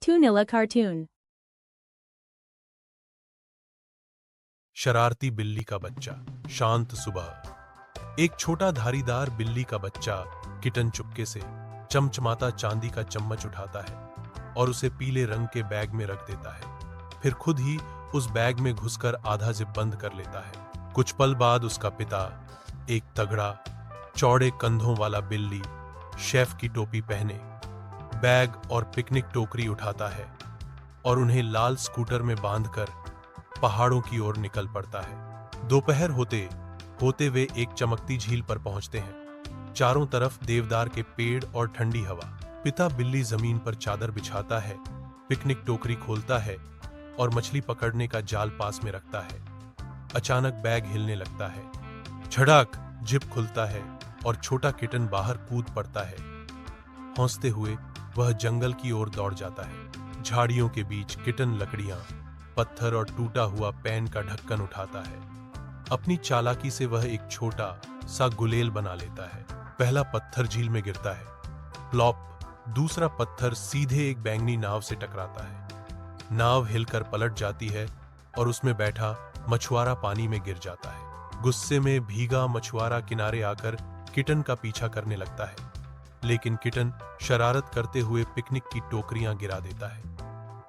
Toonilla cartoon. शरारती बिल्ली का बच्चा। शांत सुबह। एक छोटा धारीदार बिल्ली का बच्चा किटन चुपके से चमचमाता चांदी का चम्मच उठाता है और उसे पीले रंग के बैग में रख देता है। फिर खुद ही उस बैग में घुसकर आधा जिप बंद कर लेता है। कुछ पल बाद उसका पिता, एक तगड़ा चौड़े कंधों वाला बिल्ली, शेफ की टोपी पहने, बैग और पिकनिक टोकरी उठाता है और उन्हें लाल स्कूटर में बांधकर पहाड़ों की ओर निकल पड़ता है। दोपहर होते होते वे एक चमकती झील पर पहुंचते हैं। चारों तरफ देवदार के पेड़ और ठंडी हवा। पिता बिल्ली जमीन पर चादर बिछाता है, पिकनिक टोकरी खोलता है और मछली पकड़ने का जाल पास में रखता है। अचानक बैग हिलने लगता है। झड़ाक, जिप खुलता है और छोटा किटन बाहर कूद पड़ता है। हौंसते हुए वह जंगल की ओर दौड़ जाता है। झाड़ियों के बीच किटन लकड़ियां, पत्थर और टूटा हुआ पैन का ढक्कन उठाता है। अपनी चालाकी से वह एक छोटा सा गुलेल बना लेता है। पहला पत्थर झील में गिरता है। प्लॉप। दूसरा पत्थर सीधे एक बैंगनी नाव से टकराता है। नाव हिलकर पलट जाती है और उसमें बैठा मछुआरा पानी में गिर जाता है। गुस्से में भीगा मछुआरा किनारे आकर किटन का पीछा करने लगता है, लेकिन किटन शरारत करते हुए पिकनिक की टोकरियां गिरा देता है।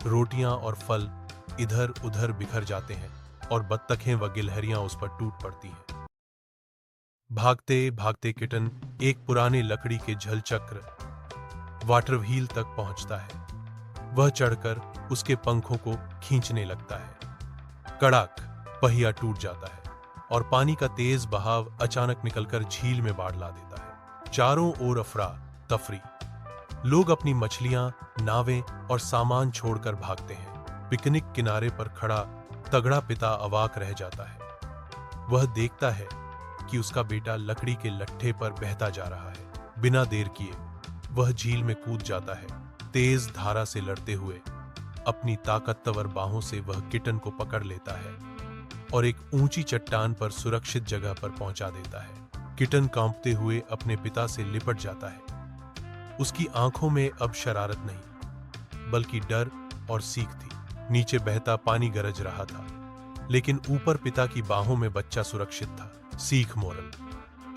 रोटियां और फल इधर उधर बिखर जाते हैं और बत्तखें व गिलहरियां उस पर टूट पड़ती हैं। भागते भागते किटन एक पुराने लकड़ी के झल चक्र वाटर व्हील तक पहुंचता है। वह चढ़कर उसके पंखों को खींचने लगता है। कड़ाक, पहिया टूट जाता है और पानी का तेज बहाव अचानक निकलकर झील में बाढ़ ला देता है। चारों ओर अफरा तफरी। लोग अपनी मछलियां, नावें और सामान छोड़कर भागते हैं। पिकनिक किनारे पर खड़ा तगड़ा पिता अवाक रह जाता है। वह देखता है कि उसका बेटा लकड़ी के लट्ठे पर बहता जा रहा है। बिना देर किए वह झील में कूद जाता है। तेज धारा से लड़ते हुए अपनी ताकतवर बाहों से वह किटन को पकड़ लेता है और एक ऊंची चट्टान पर सुरक्षित जगह पर पहुंचा देता है। किटन कांपते हुए अपने पिता से लिपट जाता है। उसकी आंखों में अब शरारत नहीं, बल्कि डर और सीख थी। नीचे बहता पानी गरज रहा था, लेकिन ऊपर पिता की बाहों में बच्चा सुरक्षित था। सीख मोरल: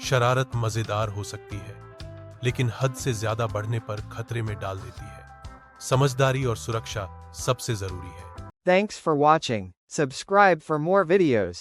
शरारत मजेदार हो सकती है, लेकिन हद से ज्यादा बढ़ने पर खतरे में डाल देती है। समझदारी और सुरक्षा सबसे जरूरी है। Thanks for watching. Subscribe for more videos.